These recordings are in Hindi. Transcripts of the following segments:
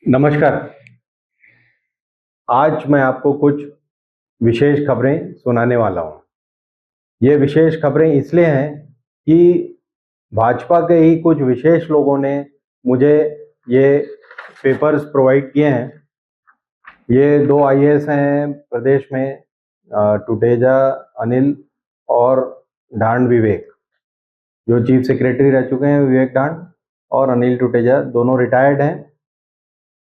नमस्कार। आज मैं आपको कुछ विशेष खबरें सुनाने वाला हूँ। ये विशेष खबरें इसलिए हैं कि भाजपा के ही कुछ विशेष लोगों ने मुझे ये पेपर्स प्रोवाइड किए हैं। ये दो आईएएस हैं प्रदेश में, टुटेजा अनिल और ढांड विवेक, जो चीफ सेक्रेटरी रह चुके हैं। विवेक ढांड और अनिल टुटेजा दोनों रिटायर्ड हैं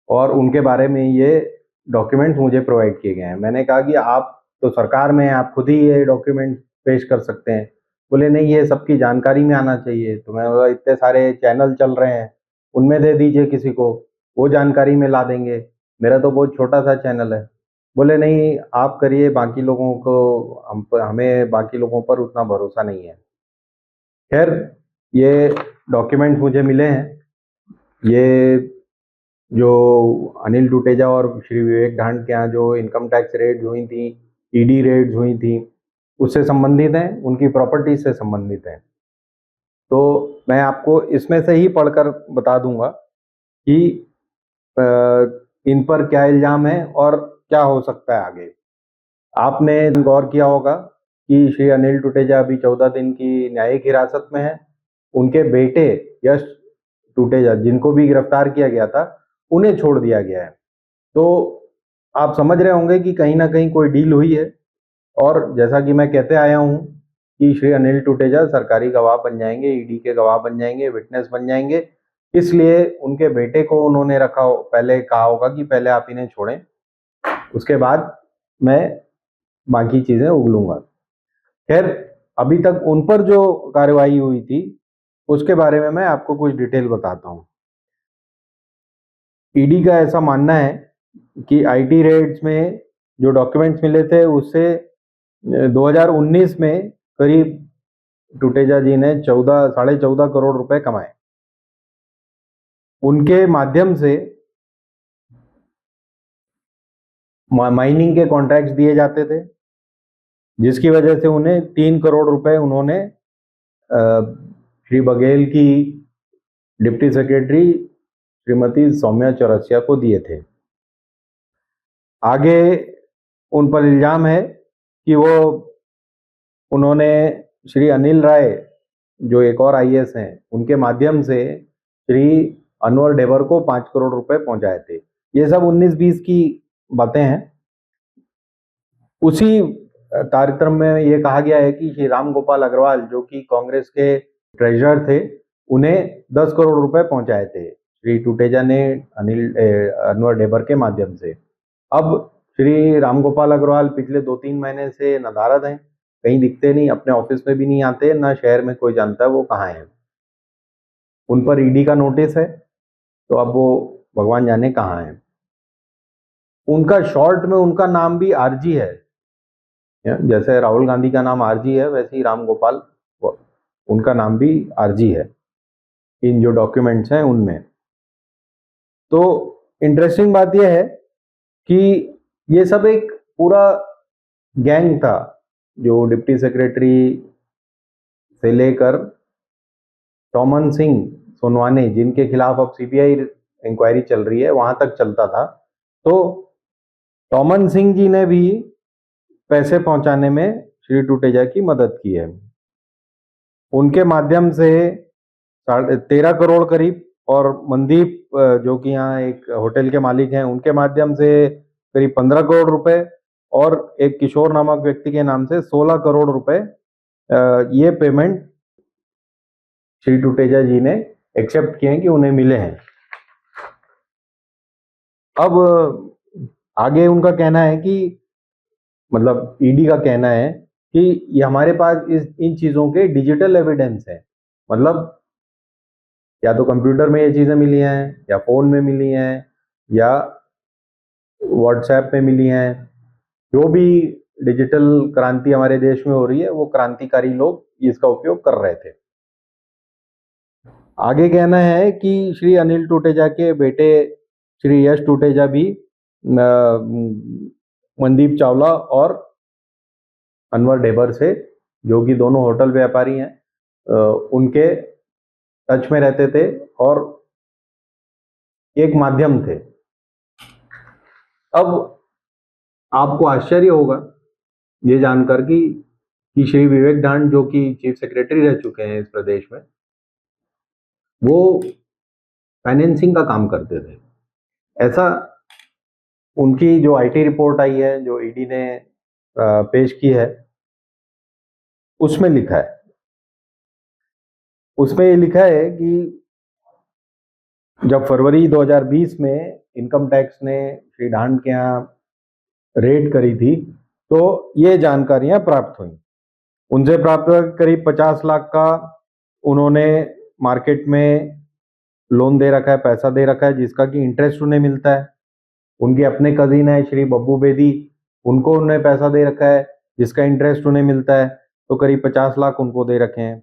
और उनके बारे में ये डॉक्यूमेंट्स मुझे प्रोवाइड किए गए हैं। मैंने कहा कि आप तो सरकार में हैं, आप खुद ही ये डॉक्यूमेंट पेश कर सकते हैं। बोले नहीं, ये सबकी जानकारी में आना चाहिए। तो मैं बोला इतने सारे चैनल चल रहे हैं, उनमें दे दीजिए किसी को, वो जानकारी में ला देंगे। मेरा तो बहुत छोटा सा चैनल है। बोले नहीं, आप करिए, बाकी लोगों को हमें बाकी लोगों पर उतना भरोसा नहीं है। खैर, ये डॉक्यूमेंट्स मुझे मिले हैं। ये जो अनिल टुटेजा और श्री विवेक ढांड के यहाँ जो इनकम टैक्स रेड्स हुई थी, ईडी रेड्स हुई थी, उससे संबंधित हैं, उनकी प्रॉपर्टी से संबंधित हैं। तो मैं आपको इसमें से ही पढ़कर बता दूंगा कि इन पर क्या इल्जाम है और क्या हो सकता है आगे। आपने गौर किया होगा कि श्री अनिल टुटेजा अभी 14 दिन की न्यायिक हिरासत में है। उनके बेटे यश टुटेजा, जिनको भी गिरफ्तार किया गया था, उन्हें छोड़ दिया गया है। तो आप समझ रहे होंगे कि कहीं ना कहीं कोई डील हुई है। और जैसा कि मैं कहते आया हूं कि श्री अनिल टुटेजा सरकारी गवाह बन जाएंगे, ईडी के गवाह बन जाएंगे, विटनेस बन जाएंगे। इसलिए उनके बेटे को उन्होंने पहले कहा होगा कि पहले आप इन्हें छोड़ें, उसके बाद मैं बाकी चीजें उगलूंगा। खैर, अभी तक उन पर जो कार्रवाई हुई थी उसके बारे में मैं आपको कुछ डिटेल बताता हूं। ईडी का ऐसा मानना है कि आईटी रेड्स में जो डॉक्यूमेंट्स मिले थे उससे 2019 में करीब टुटेजा जी ने 14.5 करोड़ रुपए कमाए। उनके माध्यम से माइनिंग के कॉन्ट्रैक्ट्स दिए जाते थे, जिसकी वजह से उन्हें 3 करोड़ रुपए उन्होंने श्री बघेल की डिप्टी सेक्रेटरी श्रीमती सौम्या चौरसिया को दिए थे। आगे उन पर इल्जाम है कि उन्होंने श्री अनिल राय, जो एक और आईएएस हैं, उनके माध्यम से श्री अनवर डेवर को 5 करोड़ रुपए पहुंचाए थे। ये सब 19-20 की बातें हैं। उसी तारतम्य में ये कहा गया है कि श्री राम गोपाल अग्रवाल, जो कि कांग्रेस के ट्रेजरर थे, उन्हें 10 करोड़ रुपए पहुंचाए थे श्री टुटेजा ने अनवर डेवर के माध्यम से। अब श्री रामगोपाल अग्रवाल पिछले 2-3 महीने से नदारद हैं, कहीं दिखते नहीं, अपने ऑफिस में भी नहीं आते, ना शहर में कोई जानता है वो कहाँ हैं। उन पर ईडी का नोटिस है, तो अब वो भगवान जाने कहाँ हैं। उनका शॉर्ट में उनका नाम भी आरजी है, जैसे राहुल गांधी का नाम आरजी है, वैसे ही रामगोपाल, उनका नाम भी आरजी है इन जो डॉक्यूमेंट्स हैं उनमें। तो इंटरेस्टिंग बात यह है कि ये सब एक पूरा गैंग था, जो डिप्टी सेक्रेटरी से लेकर टॉमन सिंह सोनवाने, जिनके खिलाफ अब सीबीआई इंक्वायरी चल रही है, वहां तक चलता था। तो टॉमन सिंह जी ने भी पैसे पहुंचाने में श्री टुटेजा की मदद की है। उनके माध्यम से 13 करोड़ करीब, और मनदीप, जो कि यहाँ एक होटल के मालिक हैं, उनके माध्यम से करीब 15 करोड़ रुपए, और एक किशोर नामक व्यक्ति के नाम से 16 करोड़ रुपए, ये पेमेंट श्री टुटेजा जी ने एक्सेप्ट किए हैं कि उन्हें मिले हैं। अब आगे उनका कहना है कि, मतलब ईडी का कहना है कि ये हमारे पास इन चीजों के डिजिटल एविडेंस है। मतलब या तो कंप्यूटर में ये चीजें मिली हैं, या फोन में मिली हैं, या व्हाट्सएप में मिली हैं। जो भी डिजिटल क्रांति हमारे देश में हो रही है, वो क्रांतिकारी लोग इसका उपयोग कर रहे थे। आगे कहना है कि श्री अनिल टुटेजा के बेटे श्री यश टुटेजा भी मनदीप चावला और अनवर डेबर से, जो कि दोनों होटल व्यापारी हैं, उनके टच में रहते थे और एक माध्यम थे अब आपको आश्चर्य होगा ये जानकर कि श्री विवेक ढांड जो कि चीफ सेक्रेटरी रह चुके हैं इस प्रदेश में, वो फाइनेंसिंग का काम करते थे। ऐसा उनकी जो आईटी रिपोर्ट आई है, जो ईडी ने पेश की है, उसमें लिखा है। उसमें ये लिखा है कि जब फरवरी 2020 में इनकम टैक्स ने श्री ढांड के यहाँ रेड करी थी, तो ये जानकारियां प्राप्त हुई। उनसे प्राप्त हुआ करीब 50 लाख का उन्होंने मार्केट में लोन दे रखा है, पैसा दे रखा है, जिसका कि इंटरेस्ट उन्हें मिलता है। उनके अपने कजिन है श्री बब्बू बेदी, उनको उन्हें पैसा दे रखा है जिसका इंटरेस्ट उन्हें मिलता है, तो करीब 50 लाख उनको दे रखे हैं।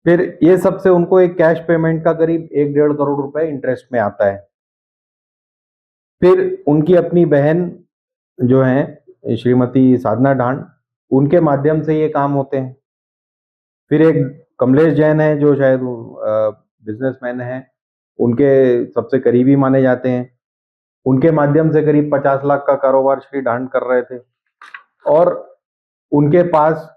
फिर ये सबसे उनको एक कैश पेमेंट का करीब 1-1.5 करोड़ रुपए इंटरेस्ट में आता है। फिर उनकी अपनी बहन जो है श्रीमती साधना ढांड, उनके माध्यम से ये काम होते हैं। फिर एक कमलेश जैन है जो शायद बिजनेसमैन है, उनके सबसे करीबी माने जाते हैं। उनके माध्यम से करीब 50 लाख का कारोबार श्री ढांड कर रहे थे और उनके पास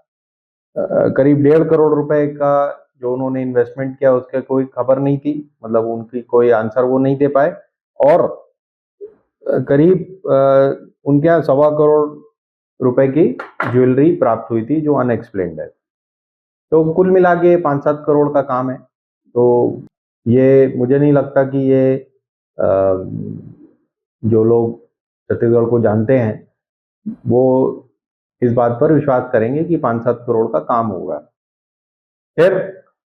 करीब 1.5 करोड़ रुपए का जो उन्होंने इन्वेस्टमेंट किया उसके कोई खबर नहीं थी, मतलब उनकी कोई आंसर वो नहीं दे पाए। और करीब उनके यहाँ 1.25 करोड़ रुपए की ज्वेलरी प्राप्त हुई थी जो अनएक्सप्लेन्ड है। तो कुल मिला के 5-7 करोड़ का काम है। तो ये मुझे नहीं लगता कि ये जो लोग छत्तीसगढ़ को जानते हैं वो इस बात पर विश्वास करेंगे कि 5-7 करोड़ का काम होगा। फिर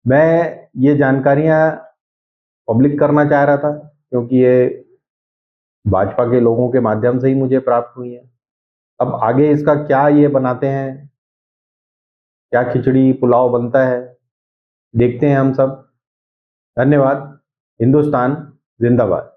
मैं ये जानकारियां पब्लिक करना चाह रहा था क्योंकि ये भाजपा के लोगों के माध्यम से ही मुझे प्राप्त हुई है। अब आगे इसका क्या ये बनाते हैं, क्या खिचड़ी पुलाव बनता है, देखते हैं हम सब। धन्यवाद। हिंदुस्तान जिंदाबाद।